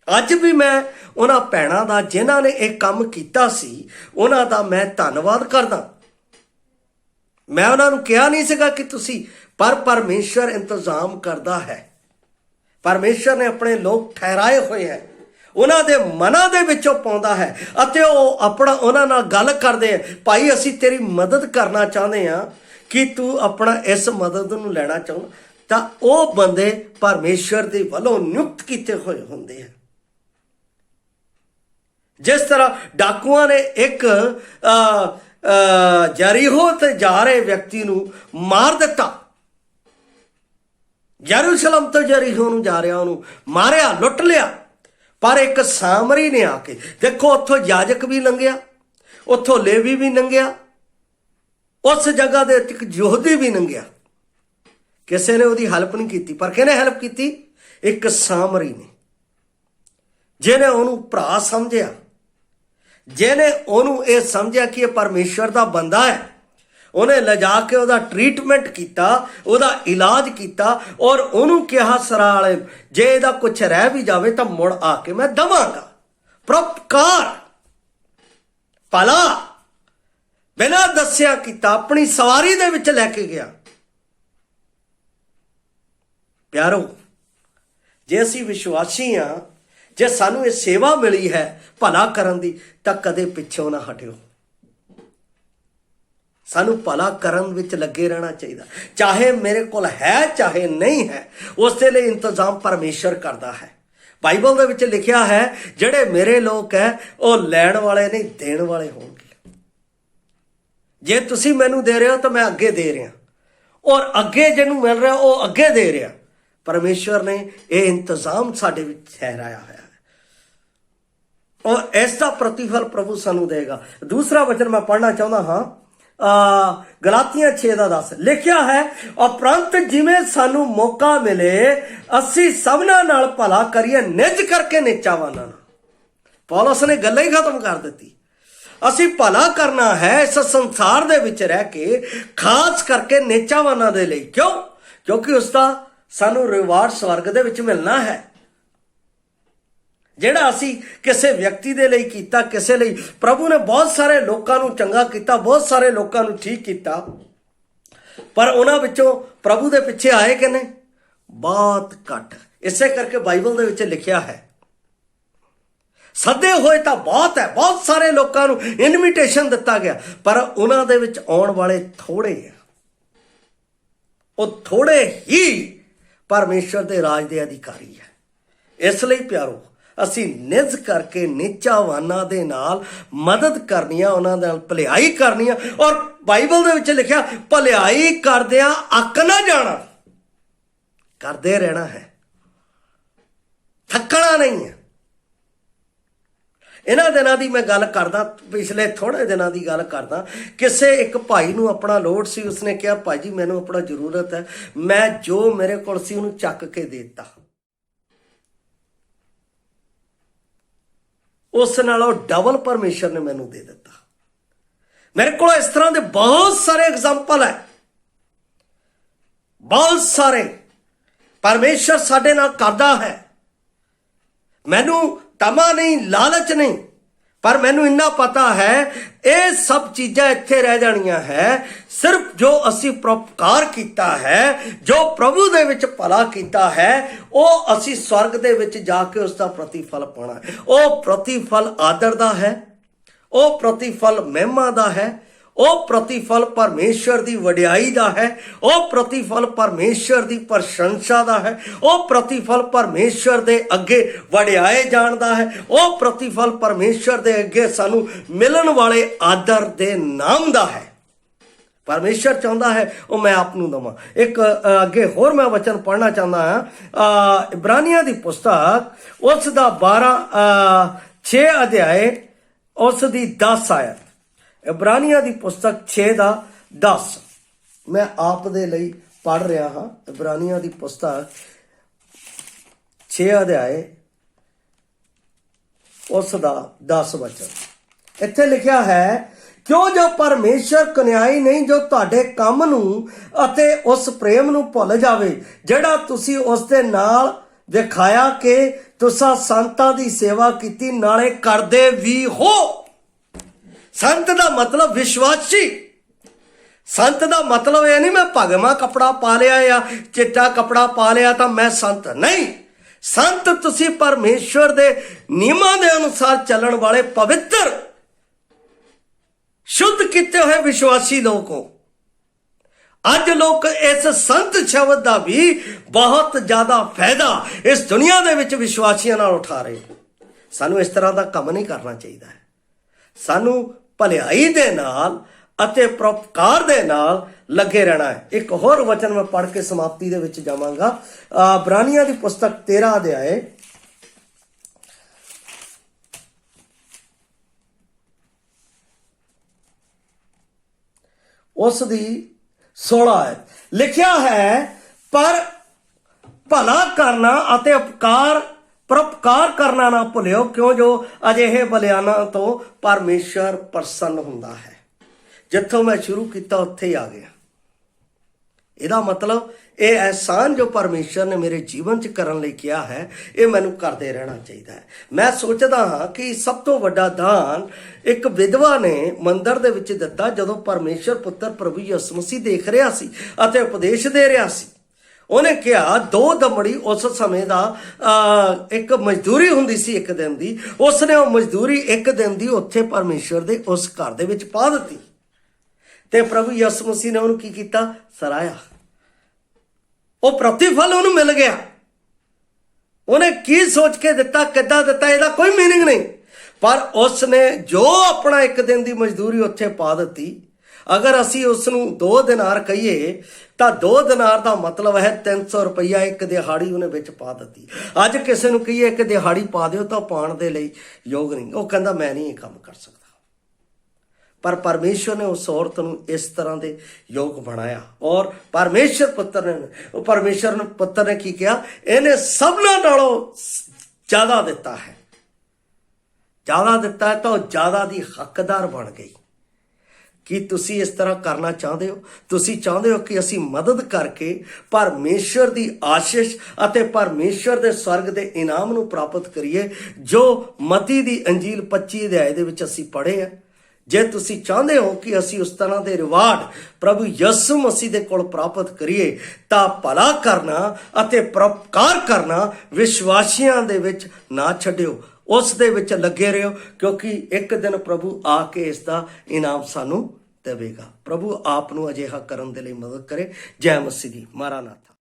अज भी मैं उन्हां भैणां दा जिन्हां ने एक काम कीता सी, उन्हां दा मैं धन्नवाद करदा। मैं उन्हां नूं कहा नहीं सीगा कि तुसी, पर परमेश्वर इंतजाम करदा है। परमेश्वर ने अपने लोग ठहराए हुए हैं। ਉਹਨਾਂ ਦੇ ਮਨਾਂ ਦੇ ਵਿੱਚੋਂ ਪਾਉਂਦਾ ਹੈ ਅਤੇ ਉਹ ਆਪਣਾ ਉਹਨਾਂ ਨਾਲ ਗੱਲ ਕਰਦੇ ਆ, ਭਾਈ ਅਸੀਂ ਤੇਰੀ ਮਦਦ ਕਰਨਾ ਚਾਹੁੰਦੇ ਹਾਂ, ਕਿ ਤੂੰ ਆਪਣਾ ਇਸ ਮਦਦ ਨੂੰ ਲੈਣਾ ਚਾਹੁੰਦਾ, ਤਾਂ ਉਹ ਬੰਦੇ ਪਰਮੇਸ਼ਰ ਦੇ ਵੱਲੋਂ ਨਿਯੁਕਤ ਕੀਤੇ ਹੋਏ ਹੁੰਦੇ ਆ। ਜਿਸ ਤਰ੍ਹਾਂ ਡਾਕੂਆਂ ਨੇ ਇੱਕ ਜਰੀਹੋ ਤੇ ਜਾ ਰਹੇ ਵਿਅਕਤੀ ਨੂੰ ਮਾਰ ਦਿੱਤਾ, ਯਰੂਸ਼ਲਮ ਤੋਂ ਜਰੀਹੋ ਨੂੰ ਜਾ ਰਿਹਾ ਉਹਨੂੰ ਮਾਰਿਆ, ਲੁੱਟ ਲਿਆ, ਪਰ ਇੱਕ ਸਾਮਰੀ ਨੇ ਆ ਕੇ, ਦੇਖੋ ਉੱਥੋਂ ਯਾਜਕ ਵੀ ਲੰਘਿਆ, ਉੱਥੋਂ ਲੇਵੀ ਵੀ ਲੰਘਿਆ, ਉਸ ਜਗ੍ਹਾ ਦੇ ਇੱਕ ਯਹੂਦੀ ਵੀ ਲੰਘਿਆ, ਕਿਸੇ ਨੇ ਉਹਦੀ ਹੈਲਪ ਨਹੀਂ ਕੀਤੀ। ਪਰ ਕਿਹਨੇ ਹੈਲਪ ਕੀਤੀ? ਇੱਕ ਸਾਮਰੀ ਨੇ, ਜਿਹਨੇ ਉਹਨੂੰ ਭਰਾ ਸਮਝਿਆ, ਜਿਹਨੇ ਉਹਨੂੰ ਇਹ ਸਮਝਿਆ ਕਿ ਇਹ ਪਰਮੇਸ਼ਰ ਦਾ ਬੰਦਾ ਹੈ। ਉਹਨੇ ਲਿਜਾ ਕੇ ਉਹਦਾ ਟ੍ਰੀਟਮੈਂਟ ਕੀਤਾ, ਉਹਦਾ ਇਲਾਜ ਕੀਤਾ, ਔਰ ਉਹਨੂੰ ਕਿਹਾ ਸਰਾਂ ਵਾਲੇ, ਜੇ ਇਹਦਾ ਕੁਛ ਰਹਿ ਵੀ ਜਾਵੇ ਤਾਂ ਮੁੜ ਆ ਕੇ ਮੈਂ ਦਵਾਂਗਾ। ਪਰਉਪਕਾਰ, ਭਲਾ ਬਿਨਾਂ ਦੱਸਿਆ ਕੀਤਾ, ਆਪਣੀ ਸਵਾਰੀ ਦੇ ਵਿੱਚ ਲੈ ਕੇ ਗਿਆ। ਪਿਆਰੋ, ਜੇ ਅਸੀਂ ਵਿਸ਼ਵਾਸੀ ਹਾਂ, ਜੇ ਸਾਨੂੰ ਇਹ ਸੇਵਾ ਮਿਲੀ ਹੈ ਭਲਾ ਕਰਨ ਦੀ, ਤਾਂ ਕਦੇ ਪਿੱਛੋਂ ਨਾ ਹਟਿਓ। ਸਾਨੂੰ ਭਲਾ ਕਰਨ ਵਿੱਚ ਲੱਗੇ ਰਹਿਣਾ ਚਾਹੀਦਾ, ਚਾਹੇ ਮੇਰੇ ਕੋਲ ਹੈ ਚਾਹੇ ਨਹੀਂ ਹੈ, ਉਸ ਦੇ ਲਈ ਇੰਤਜ਼ਾਮ ਪਰਮੇਸ਼ਰ ਕਰਦਾ ਹੈ। ਬਾਈਬਲ ਦੇ ਵਿੱਚ ਲਿਖਿਆ ਹੈ, ਜਿਹੜੇ ਮੇਰੇ ਲੋਕ ਹੈ ਉਹ ਲੈਣ ਵਾਲੇ ਨਹੀਂ, ਦੇਣ ਵਾਲੇ ਹੋਣਗੇ। ਜੇ ਤੁਸੀਂ ਮੈਨੂੰ ਦੇ ਰਹੇ ਹੋ ਤਾਂ ਮੈਂ ਅੱਗੇ ਦੇ ਰਿਹਾ, ਔਰ ਅੱਗੇ ਜਿਹਨੂੰ ਮਿਲ ਰਿਹਾ ਉਹ ਅੱਗੇ ਦੇ ਰਿਹਾ। ਪਰਮੇਸ਼ਵਰ ਨੇ ਇਹ ਇੰਤਜ਼ਾਮ ਸਾਡੇ ਵਿੱਚ ਠਹਿਰਾਇਆ ਹੋਇਆ ਹੈ, ਔਰ ਇਸ ਦਾ ਪ੍ਰਤੀਫਲ ਪ੍ਰਭੂ ਸਾਨੂੰ ਦੇਗਾ। ਦੂਸਰਾ ਵਚਨ ਮੈਂ ਪੜ੍ਹਨਾ ਚਾਹੁੰਦਾ ਹਾਂ, ਗਲਾਤੀਆਂ 6:10 ਲਿਖਿਆ ਹੈ, ਉਪਰੰਤ ਜਿਵੇਂ ਸਾਨੂੰ ਮੌਕਾ ਮਿਲੇ ਅਸੀਂ ਸਭਨਾਂ ਨਾਲ ਭਲਾ ਕਰੀਏ, ਨਿਜ ਕਰਕੇ ਨੀਚਾਵਾਨਾਂ ਨਾਲ। ਪੌਲਸ ਨੇ ਗੱਲ ਹੀ ਖਤਮ ਕਰ ਦਿੱਤੀ। ਅਸੀਂ ਭਲਾ ਕਰਨਾ ਹੈ ਇਸ ਸੰਸਾਰ ਦੇ ਵਿੱਚ ਰਹਿ ਕੇ, ਖਾਸ ਕਰਕੇ ਨੀਚਾਵਾਨਾਂ ਦੇ ਲਈ। ਕਿਉਂ? ਕਿਉਂਕਿ ਉਸ ਦਾ ਸਾਨੂੰ ਰਿਵਾਰਡ ਸਵਰਗ ਦੇ ਵਿੱਚ ਮਿਲਣਾ ਹੈ। ਜਿਹੜਾ ਅਸੀਂ ਕਿਸੇ ਵਿਅਕਤੀ ਦੇ ਲਈ ਕੀਤਾ, ਕਿਸੇ ਲਈ ਪ੍ਰਭੂ ਨੇ ਬਹੁਤ ਸਾਰੇ ਲੋਕਾਂ ਨੂੰ ਚੰਗਾ ਕੀਤਾ, ਬਹੁਤ ਸਾਰੇ ਲੋਕਾਂ ਨੂੰ ਠੀਕ ਕੀਤਾ, ਪਰ ਉਹਨਾਂ ਵਿੱਚੋਂ ਪ੍ਰਭੂ ਦੇ ਪਿੱਛੇ ਆਏ ਕਿ ਨਹੀਂ? ਬਹੁਤ ਘੱਟ। ਇਸੇ ਕਰਕੇ ਬਾਈਬਲ ਦੇ ਵਿੱਚ ਲਿਖਿਆ ਹੈ, ਸੱਦੇ ਹੋਏ ਤਾਂ ਬਹੁਤ ਹੈ, ਬਹੁਤ ਸਾਰੇ ਲੋਕਾਂ ਨੂੰ ਇਨਵੀਟੇਸ਼ਨ ਦਿੱਤਾ ਗਿਆ, ਪਰ ਉਹਨਾਂ ਦੇ ਵਿੱਚ ਆਉਣ ਵਾਲੇ ਥੋੜੇ ਆ। ਉਹ ਥੋੜੇ ਹੀ ਪਰਮੇਸ਼ਰ ਦੇ ਰਾਜ ਦੇ ਅਧਿਕਾਰੀ ਹੈ। ਇਸ ਲਈ ਪਿਆਰੋ, ਅਸੀਂ ਨਿਜ ਕਰਕੇ ਨੀਚਾਵਾਨਾਂ ਦੇ ਨਾਲ ਮਦਦ ਕਰਨੀ ਆ, ਉਹਨਾਂ ਨਾਲ ਭਲਾਈ ਕਰਨੀ ਆ। ਔਰ ਬਾਈਬਲ ਦੇ ਵਿੱਚ ਲਿਖਿਆ, ਭਲਾਈ ਕਰਦਿਆਂ ਅੱਕ ਨਾ ਜਾਣਾ, ਕਰਦੇ ਰਹਿਣਾ ਹੈ, ਥੱਕਣਾ ਨਹੀਂ ਹੈ। ਇਹਨਾਂ ਦਿਨਾਂ ਦੀ ਮੈਂ ਗੱਲ ਕਰਦਾ, ਪਿਛਲੇ ਥੋੜੇ ਦਿਨਾਂ ਦੀ ਗੱਲ ਕਰਦਾ। ਕਿਸੇ ਇੱਕ ਭਾਈ ਨੂੰ ਆਪਣਾ ਲੋੜ ਸੀ, ਉਸਨੇ ਕਿਹਾ, ਭਾਈ ਜੀ ਮੈਨੂੰ ਆਪਣਾ ਜ਼ਰੂਰਤ ਹੈ, ਮੈਂ ਜੋ ਮੇਰੇ ਕੋਲ ਸੀ ਉਹਨੂੰ ਚੱਕ ਕੇ ਦੇ ਦਿੱਤਾ। ਉਸ ਨਾਲੋਂ ਡਬਲ ਪਰਮੇਸ਼ਰ ਨੇ ਮੈਨੂੰ ਦੇ ਦਿੱਤਾ। ਮੇਰੇ ਕੋਲ ਇਸ ਤਰ੍ਹਾਂ ਦੇ ਬਹੁਤ ਸਾਰੇ ਐਗਜ਼ਾਮਪਲ ਹੈ, ਬਹੁਤ ਸਾਰੇ। ਪਰਮੇਸ਼ਰ ਸਾਡੇ ਨਾਲ ਕਰਦਾ ਹੈ। ਮੈਨੂੰ ਤਮਾ ਨਹੀਂ, ਲਾਲਚ ਨਹੀਂ, ਪਰ ਮੈਨੂੰ ਇੰਨਾ ਪਤਾ ਹੈ ਇਹ ਸਭ ਚੀਜ਼ਾਂ ਇੱਥੇ ਰਹਿ ਜਾਣੀਆਂ ਹੈ। ਸਿਰਫ ਜੋ ਅਸੀਂ ਪਰਉਪਕਾਰ ਕੀਤਾ ਹੈ, ਜੋ ਪ੍ਰਭੂ ਦੇ ਵਿੱਚ ਭਲਾ ਕੀਤਾ ਹੈ, ਉਹ ਅਸੀਂ ਸਵਰਗ ਦੇ ਵਿੱਚ ਜਾ ਕੇ ਉਸ ਦਾ ਪ੍ਰਤੀਫਲ ਪਾਉਣਾ ਹੈ। ਉਹ ਪ੍ਰਤੀਫਲ ਆਦਰ ਦਾ ਹੈ, ਉਹ ਪ੍ਰਤੀਫਲ ਮਹਿਮਾ ਦਾ ਹੈ, ਉਹ ਪ੍ਰਤੀਫਲ ਪਰਮੇਸ਼ਰ ਦੀ ਵਡਿਆਈ ਦਾ ਹੈ, ਉਹ ਪ੍ਰਤੀਫਲ ਪਰਮੇਸ਼ਰ ਦੀ ਪ੍ਰਸ਼ੰਸਾ ਦਾ ਹੈ, ਉਹ ਪ੍ਰਤੀਫਲ ਪਰਮੇਸ਼ਰ ਦੇ ਅੱਗੇ ਵਡਿਆਏ ਜਾਣ ਦਾ ਹੈ, ਉਹ ਪ੍ਰਤੀਫਲ ਪਰਮੇਸ਼ਰ ਦੇ ਅੱਗੇ ਸਾਨੂੰ ਮਿਲਣ ਵਾਲੇ ਆਦਰ ਦੇ ਨਾਮ ਦਾ ਹੈ। ਪਰਮੇਸ਼ਰ ਚਾਹੁੰਦਾ ਹੈ ਉਹ ਮੈਂ ਆਪ ਨੂੰ ਦਵਾਂ। ਇੱਕ ਅੱਗੇ ਹੋਰ ਮੈਂ ਵਚਨ ਪੜ੍ਹਨਾ ਚਾਹੁੰਦਾ ਹਾਂ, ਇਬਰਾਨੀਆਂ ਦੀ ਪੁਸਤਕ ਉਸ ਦਾ 6 ਅਧਿਆਏ ਉਸ ਦੀ 10 ਆਇਤ। ਇਬਰਾਨੀਆਂ ਦੀ ਪੁਸਤਕ 6:10 ਮੈਂ ਆਪ ਦੇ ਲਈ ਪੜ੍ਹ ਰਿਹਾ ਹਾਂ। ਇਬਰਾਨੀਆਂ ਦੀ ਪੁਸਤਕ 6 ਅਧਿਆਏ ਉਸ ਦਾ 10 ਵਚਨ। ਇੱਥੇ ਲਿਖਿਆ ਹੈ, ਕਿਉਂ ਜੋ ਪਰਮੇਸ਼ਰ ਕਨਿਆਈ ਨਹੀਂ ਜੋ ਤੁਹਾਡੇ ਕੰਮ ਨੂੰ ਅਤੇ ਉਸ ਪ੍ਰੇਮ ਨੂੰ ਭੁੱਲ ਜਾਵੇ ਜਿਹੜਾ ਤੁਸੀਂ ਉਸ ਦੇ ਨਾਲ ਦਿਖਾਇਆ ਕਿ ਤੁਸੀਂ ਸੰਤਾਂ ਦੀ ਸੇਵਾ ਕੀਤੀ, ਨਾਲੇ ਕਰਦੇ ਵੀ ਹੋ। ਸੰਤ ਦਾ ਮਤਲਬ ਵਿਸ਼ਵਾਸੀ। ਸੰਤ ਦਾ ਮਤਲਬ ਇਹ ਨਹੀਂ ਮੈਂ ਭਗਵਾ ਕੱਪੜਾ ਪਾ ਲਿਆ ਜਾਂ ਚਿੱਟਾ ਕੱਪੜਾ ਪਾ ਲਿਆ ਤਾਂ ਮੈਂ ਸੰਤ ਨਹੀਂ। ਸੰਤ ਤੁਸੀਂ ਪਰਮੇਸ਼ਵਰ ਦੇ ਨਿਯਮਾਂ ਦੇ ਅਨੁਸਾਰ ਚੱਲਣ ਵਾਲੇ ਪਵਿੱਤਰ ਸ਼ੁੱਧ ਕੀਤੇ ਹੋਏ ਵਿਸ਼ਵਾਸੀ ਲੋਕ ਹੋ। ਅੱਜ ਲੋਕ ਇਸ ਸੰਤ ਸ਼ਬਦ ਦਾ ਵੀ ਬਹੁਤ ਜ਼ਿਆਦਾ ਫਾਇਦਾ ਇਸ ਦੁਨੀਆ ਦੇ ਵਿੱਚ ਵਿਸ਼ਵਾਸੀਆਂ ਨਾਲ ਉਠਾ ਰਹੇ। ਸਾਨੂੰ ਇਸ ਤਰ੍ਹਾਂ ਦਾ ਕੰਮ ਨਹੀਂ ਕਰਨਾ ਚਾਹੀਦਾ ਹੈ। ਸਾਨੂੰ ਭਲਾਈ ਦੇ ਨਾਲ ਅਤੇ ਪਰਉਪਕਾਰ ਦੇ ਨਾਲ ਲੱਗੇ ਰਹਿਣਾ ਹੈ। ਇੱਕ ਹੋਰ ਵਚਨ ਮੈਂ ਪੜ੍ਹ ਕੇ ਸਮਾਪਤੀ ਦੇ ਵਿੱਚ ਜਾਵਾਂਗਾ। ਇਬਰਾਨੀਆਂ ਦੀ ਪੁਸਤਕ 13 ਅਧਿਆਏ ਉਸ ਦੀ 16 ਹੈ। ਲਿਖਿਆ ਹੈ, ਪਰ ਭਲਾ ਕਰਨਾ ਅਤੇ ਪਰਉਪਕਾਰ ਕਰਨਾ ਨਾ ਭੁੱਲਿਓ, ਕਿਉਂ ਜੋ ਅਜਿਹੇ ਬਲਿਆਨਾਂ ਤੋਂ ਪਰਮੇਸ਼ਰ ਪ੍ਰਸੰਨ ਹੁੰਦਾ ਹੈ। ਜਿੱਥੋਂ ਮੈਂ ਸ਼ੁਰੂ ਕੀਤਾ ਉੱਥੇ ਹੀ ਆ ਗਿਆ। ਇਹਦਾ ਮਤਲਬ ਇਹ ਅਹਿਸਾਨ ਜੋ ਪਰਮੇਸ਼ਰ ਨੇ ਮੇਰੇ ਜੀਵਨ 'ਚ ਕਰਨ ਲਈ ਕਿਹਾ ਹੈ, ਇਹ ਮੈਨੂੰ ਕਰਦੇ ਰਹਿਣਾ ਚਾਹੀਦਾ ਹੈ। ਮੈਂ ਸੋਚਦਾ ਹਾਂ ਕਿ ਸਭ ਤੋਂ ਵੱਡਾ ਦਾਨ ਇੱਕ ਵਿਧਵਾ ਨੇ ਮੰਦਿਰ ਦੇ ਵਿੱਚ ਦਿੱਤਾ ਜਦੋਂ ਪਰਮੇਸ਼ਰ ਪੁੱਤਰ ਪ੍ਰਭੂ ਯਿਸੂ ਮਸੀਹ ਦੇਖ ਰਿਹਾ ਸੀ ਅਤੇ ਉਪਦੇਸ਼ ਦੇ ਰਿਹਾ ਸੀ। ਉਹਨੇ ਕਿਹਾ 2 ਦਮੜੀ ਉਸ ਸਮੇਂ ਦਾ ਇੱਕ ਮਜ਼ਦੂਰੀ ਹੁੰਦੀ ਸੀ ਇੱਕ ਦਿਨ ਦੀ। ਉਸਨੇ ਉਹ ਮਜ਼ਦੂਰੀ ਇੱਕ ਦਿਨ ਦੀ ਉੱਥੇ ਪਰਮੇਸ਼ਰ ਦੇ ਉਸ ਘਰ ਦੇ ਵਿੱਚ ਪਾ ਦਿੱਤੀ ਤੇ ਪ੍ਰਭੂ ਯਿਸੂ ਮਸੀਹ ਨੇ ਉਹਨੂੰ ਕੀ ਕੀਤਾ? ਸਰਾਇਆ। ਉਹ ਪ੍ਰਤੀਫਲ ਉਹਨੂੰ ਮਿਲ ਗਿਆ। ਉਹਨੇ ਕੀ ਸੋਚ ਕੇ ਦਿੱਤਾ, ਕਿੱਦਾਂ ਦਿੱਤਾ, ਇਹਦਾ ਕੋਈ ਮੀਨਿੰਗ ਨਹੀਂ, ਪਰ ਉਸਨੇ ਜੋ ਆਪਣਾ ਇੱਕ ਦਿਨ ਦੀ ਮਜ਼ਦੂਰੀ ਉੱਥੇ ਪਾ ਦਿੱਤੀ। ਅਗਰ ਅਸੀਂ ਉਸ ਨੂੰ 2 ਦਿਨਾਰ ਕਹੀਏ ਤਾਂ 2 ਦਿਨਾਰ ਦਾ ਮਤਲਬ ਹੈ 300 ਰੁਪਈਆ ਇੱਕ ਦਿਹਾੜੀ ਉਹਨੇ ਵਿੱਚ ਪਾ ਦਿੱਤੀ। ਅੱਜ ਕਿਸੇ ਨੂੰ ਕਹੀਏ ਇੱਕ ਦਿਹਾੜੀ ਪਾ ਦਿਓ ਤਾਂ ਪਾਉਣ ਦੇ ਲਈ ਯੋਗ ਨਹੀਂ। ਉਹ ਕਹਿੰਦਾ ਮੈਂ ਨਹੀਂ ਇਹ ਕੰਮ ਕਰ ਸਕਦਾ। ਪਰ ਪਰਮੇਸ਼ਵਰ ਨੇ ਉਸ ਔਰਤ ਨੂੰ ਇਸ ਤਰ੍ਹਾਂ ਦੇ ਯੋਗ ਬਣਾਇਆ ਔਰ ਪਰਮੇਸ਼ਵਰ ਪੁੱਤਰ ਨੇ ਕੀ ਕਿਹਾ? ਇਹਨੇ ਸਭਨਾਂ ਨਾਲੋਂ ਜ਼ਿਆਦਾ ਦਿੱਤਾ ਹੈ। ਜ਼ਿਆਦਾ ਦਿੱਤਾ ਹੈ ਤਾਂ ਉਹ ਜ਼ਿਆਦਾ ਦੀ ਹੱਕਦਾਰ ਬਣ ਗਈ। ਕੀ ਤੁਸੀਂ ਇਸ ਤਰ੍ਹਾਂ ਕਰਨਾ ਚਾਹੁੰਦੇ ਹੋ? ਤੁਸੀਂ ਚਾਹੁੰਦੇ ਹੋ ਕਿ ਅਸੀਂ ਮਦਦ ਕਰਕੇ ਪਰਮੇਸ਼ਰ ਦੀ ਆਸ਼ੀਸ਼ ਅਤੇ ਪਰਮੇਸ਼ਰ ਦੇ ਸਵਰਗ ਦੇ ਇਨਾਮ ਨੂੰ ਪ੍ਰਾਪਤ ਕਰੀਏ, ਜੋ ਮਤੀ ਦੀ ਅੰਜੀਲ 25 ਅਧਿਆਏ ਦੇ ਵਿੱਚ ਅਸੀਂ ਪੜ੍ਹੇ ਆ। ਜੇ ਤੁਸੀਂ ਚਾਹੁੰਦੇ ਹੋ ਕਿ ਅਸੀਂ ਉਸ ਤਰ੍ਹਾਂ ਦੇ ਰਿਵਾਰਡ ਪ੍ਰਭੂ ਯਿਸੂ ਮਸੀਹ ਦੇ ਕੋਲ ਪ੍ਰਾਪਤ ਕਰੀਏ ਤਾਂ ਭਲਾ ਕਰਨਾ ਅਤੇ ਪਰਉਪਕਾਰ ਕਰਨਾ ਵਿਸ਼ਵਾਸੀਆਂ ਦੇ ਵਿੱਚ ਨਾ ਛੱਡਿਓ। ਉਸ ਦੇ ਵਿੱਚ ਲੱਗੇ ਰਹੋ, ਕਿਉਂਕਿ ਇੱਕ ਦਿਨ ਪ੍ਰਭੂ ਆ ਕੇ ਇਸ ਦਾ ਇਨਾਮ ਸਾਨੂੰ ਦੇਵੇਗਾ। ਪ੍ਰਭੂ ਆਪ ਨੂੰ ਅਜਿਹਾ ਕਰਨ ਦੇ ਲਈ ਮਦਦ ਕਰੇ। ਜੈ ਮਸੀਹ ਦੀ। ਮਾਰਾਨਾਥਾ।